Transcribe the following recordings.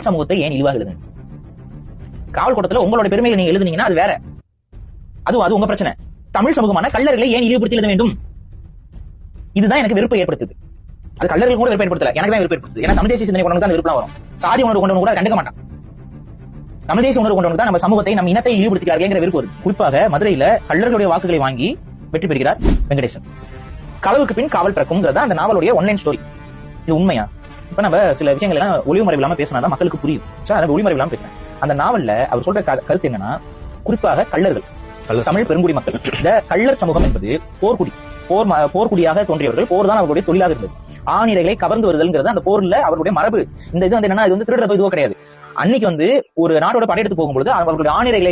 சமூகத்தை ஏன் இழிவாக எழுதுங்க? காவல் கூட்டத்தில் உங்களோட பெருமையை நீங்க எழுதுனீங்கன்னா அது வேற, அது உங்க பிரச்சனை. தமிழ் சமூகமான கள்ளர்களை ஏன் இழிவுபடுத்தி எழுத வேண்டும்? இதுதான் எனக்கு வெறுப்பை ஏற்படுத்துது. அது கள்ளர்கள் கூட வெறுப்பை ஏற்படுத்தல, எனக்கு தான் வெறுப்பு ஏற்படுத்துது. ஏன்னா தமிழ் தேசிய சிந்தனை கொண்டு தான் வெறுப்பு வரும். சாதி உணர்வு கொண்டு கூட கண்டுக்க மாட்டான். தமிழ் தேசிய உணர்வு கொண்டு தான் நம்ம சமூகத்தை, நம்ம இனத்தை இழிவுபடுத்துகிறார்கள் வெறுப்பு வருது. குறிப்பாக மதுரையில கள்ளர்களுடைய வாக்குகளை வாங்கி வெற்றி பெறுகிறார் வெங்கடேசன். களவுக்கு பின் காவல் பிறக்கும்ங்கிறத அந்த நாவலுடைய ஒன்லைன் ஸ்டோரி. இது உண்மையா? இப்ப நம்ம சில விஷயங்கள் எல்லாம் ஒளிவு மறைவு இல்லாம பேசினாதான் மக்களுக்கு புரியும். ஒளிவு மறைவு இல்லாம பேசுறேன். அந்த நாவல்ல அவர் சொல்ற கருத்து என்னன்னா, குறிப்பாக கள்ளர்கள், தமிழ் பெருங்குடி மக்கள், இந்த கள்ளர் சமூகம் என்பது போர்க்குடியாக தோன்றியவர்கள். போர் தான் அவர்களுடைய தொழிலாக இருந்தது. ஆணிரைகளை கவர்ந்து வருதல்ங்கிறது அந்த போர்ல அவர்களுடைய மரபு. இந்த இது என்னன்னா, இது திருடுறது இதுவோ கிடையாது. அன்னைக்கு ஒரு நாட்டோட படையெடுத்து போகும்போது அவர்களுடைய ஆணிரைகளை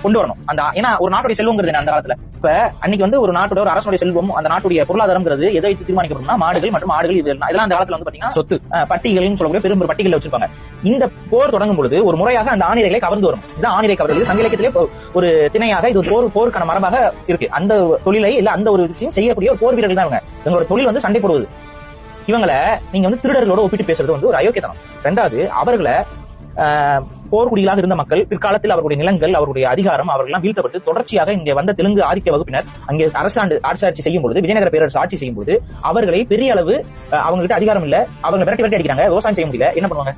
கொண்டு வரணும். ஏன்னா ஒரு நாட்டுடைய செல்வங்கிறது அந்த காலத்துல இப்ப அன்னைக்கு ஒரு நாட்டோட ஒரு அரசுடைய செல்வம், அந்த நாட்டுடைய பொருளாதாரம்ங்கிறது எதை வைத்து தீர்மானிக்கப்படும்னா மாடுகள் மற்றும் ஆடுகள். இதெல்லாம் அந்த காலத்துல பாத்தீங்கன்னா சொத்து பட்டிகள் சொல்லக்கூடிய பெரும் பட்டிகள் வச்சிருப்பாங்க. இந்த போர் தொடங்கும் பொழுது ஒரு முறையாக அந்த ஆணிரைகளை கவர்ந்து வரும். இந்த ஆணிரை கவர்ந்து சங்க இலக்கியத்திலே ஒரு திணையாக இது போருக்கான மரபாக இருக்கு. அந்த தொழிலை இல்ல அந்த ஒரு விஷயம் செய்யக்கூடிய ஒரு போர் வீரர்கள் தான் இவங்களோட தொழில் சண்டை போடுவது. இவங்களை நீங்க திருடர்களோட ஒப்பிட்டு பேசுறது ஒரு அயோக்கியத்தனம். ரெண்டாவது, அவர்களை போர்க்குடிகளாக இருந்த மக்கள் பிற்காலத்தில் அவர்களுடைய நிலங்கள், அவருடைய அதிகாரம் அவர்களெல்லாம் வீழ்த்தப்பட்டு தொடர்ச்சியாக இங்கே வந்த தெலுங்கு ஆதிக்க வகுப்பினர் அங்கே ஆட்சி செய்யும் பொழுது, விஜயநகர பேரரசு ஆட்சி செய்யும் பொழுது அவர்களை பெரிய அளவு அவங்க கிட்ட அதிகாரம் இல்ல, அவங்க விரட்டி அடிக்கிறாங்க, விவசாயம் செய்ய முடியல, என்ன பண்ணுவாங்க?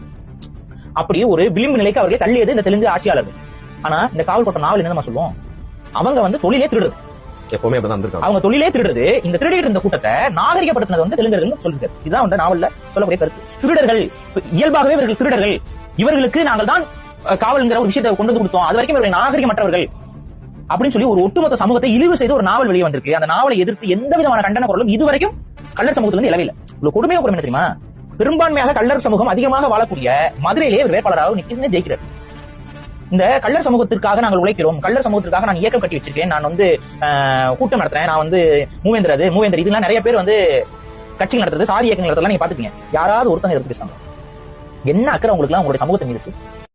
அப்படி ஒரு விளிம்பு நிலைக்கு அவர்களை தள்ளியது இந்த தெலுங்கு ஆட்சியாளர்கள். ஆனா இந்த காவல் கோட்ட நாவல் என்ன சொல்லுவோம்? அவங்க தொழிலே திருடுறது. எப்பவுமே அவங்க தொழிலே திருடுறது. இந்த திருடிட்டு இருந்த கூட்டத்தை நாகரிகப்படுத்தினது தெலுங்கர்கள் சொல்லுங்க. இதுதான் நாவல்ல சொல்லக்கூடிய கருத்து. திருடர்கள் இயல்பாகவே இவர்கள் திருடர்கள், இவர்களுக்கு நாங்கள் தான் காவல்ங்கிற ஒரு விஷயத்தை கொண்டு கொடுத்தோம், அது வரைக்கும் இவர்கள் நாகரிகமற்றவர்கள் அப்படின்னு சொல்லி ஒரு ஒட்டுமொத்த சமூகத்தை இழிவு செய்து ஒரு நாவல் வெளியே வந்திருக்கு. அந்த நாவலை எதிர்த்து எந்த விதமான கண்டன குரலும் இதுவரைக்கும் கள்ளர் சமூகத்திலிருந்து எழவில்லை. இவ்வளவு கொடுமையா என்ன தெரியுமா? பெரும்பான்மையாக கள்ளர் சமூகம் அதிகமாக வாழக்கூடிய மதுரையிலேயே ஒரு வேட்பாளராக நிற்கிறது ஜெயிக்கிறார். இந்த கள்ளர் சமூகத்திற்காக நாங்கள் உழைக்கிறோம், கள்ளர் சமூகத்திற்காக நான் இயக்கம் கட்டி வச்சிருக்கேன், நான் கூட்டம் நடத்துறேன், நான் மூவேந்தர் இதெல்லாம் நிறைய பேர் கட்சிகள் நடத்துறது, சாதி இயக்கங்கள் நடத்துறதுலாம் நீங்க பாத்துப்பீங்க. யாராவது ஒருத்தங்க எதிர்த்து பேசுறாங்க? என்ன அக்கறை உங்களுக்கு எல்லாம் உங்களுடைய சமூகத்தின் மீது?